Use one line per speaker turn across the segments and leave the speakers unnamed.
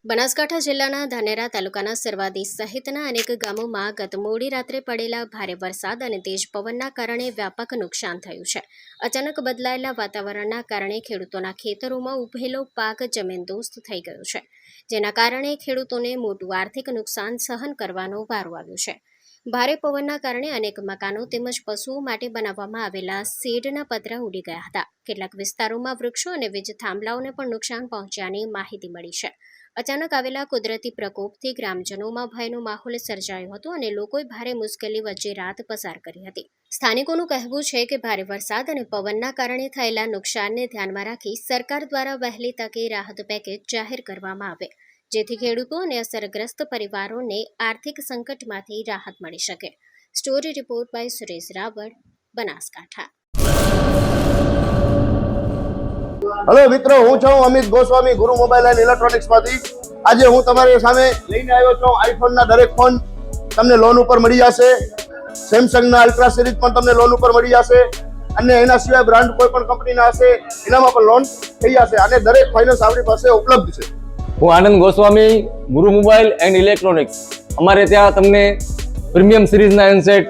બનાસકાંઠા જિલ્લાના ધાનેરા તાલુકાના સરવાદી સહિતના અનેક ગામોમાં ગત મોડી રાત્રે પડેલા ભારે વરસાદ અને તેજ પવનના કારણે વ્યાપક નુકસાન થયું છે. અચાનક બદલાયેલા વાતાવરણના કારણે ખેડૂતોના ખેતરોમાં ઉભેલો પાક જમીનદોસ્ત થઈ ગયો છે, જેના કારણે ખેડૂતોને મોટું આર્થિક નુકસાન સહન કરવાનો વારો આવ્યો છે. ભારે પવનના કારણે અનેક મકાનો તેમજ પશુઓ માટે બનાવવામાં આવેલા શેડના પતરા ઉડી ગયા હતા. કેટલાક વિસ્તારોમાં વૃક્ષો અને વીજ થાંભલાઓને પણ નુકસાન પહોંચ્યાની માહિતી મળી છે. અચાનક આવેલા કુદરતી પ્રકોપથી ગ્રામજનોમાં ભયનો માહોલ સર્જાયો હતો અને લોકોએ ભારે મુશ્કેલી વચ્ચે રાત પસાર કરી હતી. સ્થાનિકોનું કહેવું છે કે ભારે વરસાદ અને પવનના કારણે થયેલા નુકસાનને ધ્યાનમાં રાખી સરકાર દ્વારા વહેલી તકે રાહત પેકેજ જાહેર કરવામાં આવે, જેથી ખેડૂતો અને અસરગ્રસ્ત પરિવારોને આર્થિક સંકટમાંથી રાહત મળી શકે. Story report by Suresh Raval, Banaskantha.
Hello મિત્રો, હું છું અમિત ગોસ્વામી, ગુરુ મોબાઈલ એન્ડ ઇલેક્ટ્રોનિક્સમાંથી. આજે હું તમારી સામે લઈને આવ્યો છું આઈફોનના દરેક ફોન તમને લોન ઉપર મળી જશે. સેમસંગના અલ્ટ્રા સિરીઝ પણ તમને લોન ઉપર મળી જશે અને એના સિવાય બ્રાન્ડ કોઈ પણ કંપનીના હશે એનામાં પણ લોન થઈ જશે અને દરેક ફાઇનાન્સ આપણી પાસે ઉપલબ્ધ છે.
હું આનંદ ગોસ્વામી, ગુરુ મોબાઈલ એન્ડ ઇલેક્ટ્રોનિક્સ. અમારે ત્યાં તમને પ્રીમિયમ સિરીઝના હેન્ડસેટ,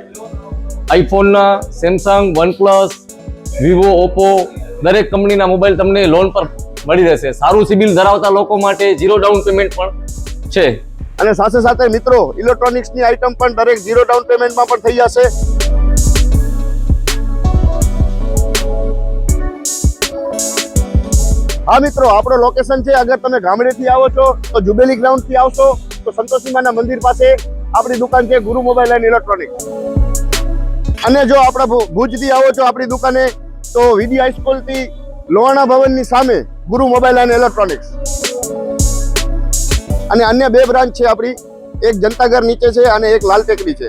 આઈફોનના, સેમસંગ, વનપ્લસ, વિવો, ઓપ્પો દરેક કંપનીના મોબાઈલ તમને લોન પર મળી રહેશે. સારું સિબિલ ધરાવતા લોકો માટે 0 ડાઉન પેમેન્ટ પણ છે.
અને સાથે સાથે મિત્રો ઇલેક્ટ્રોનિક્સની આઇટમ પણ દરેક 0 ડાઉન પેમેન્ટમાં પણ થઈ જશે. હા મિત્રો, આપણો લોકેશન છે, અગર તમે ગામડેથી આવો છો તો જુબેલી ગ્રાઉન્ડથી આવશો તો સંતોષીમાના મંદિર પાસે આપણી દુકાન છે ગુરુ મોબાઈલ એન્ડ ઇલેક્ટ્રોનિક્સ. અને જો આપણા ભુજથી આવો છો આપણી દુકાને તો વીડી હાઈસ્કૂલથી લોહાણા ભવનની સામે ગુરુ મોબાઈલ એન્ડ ઇલેક્ટ્રોનિક્સ. અને અન્ય 2 બ્રાન્ચ છે આપણી, એક જનતાગર નીચે છે અને એક લાલ ટેકરી છે.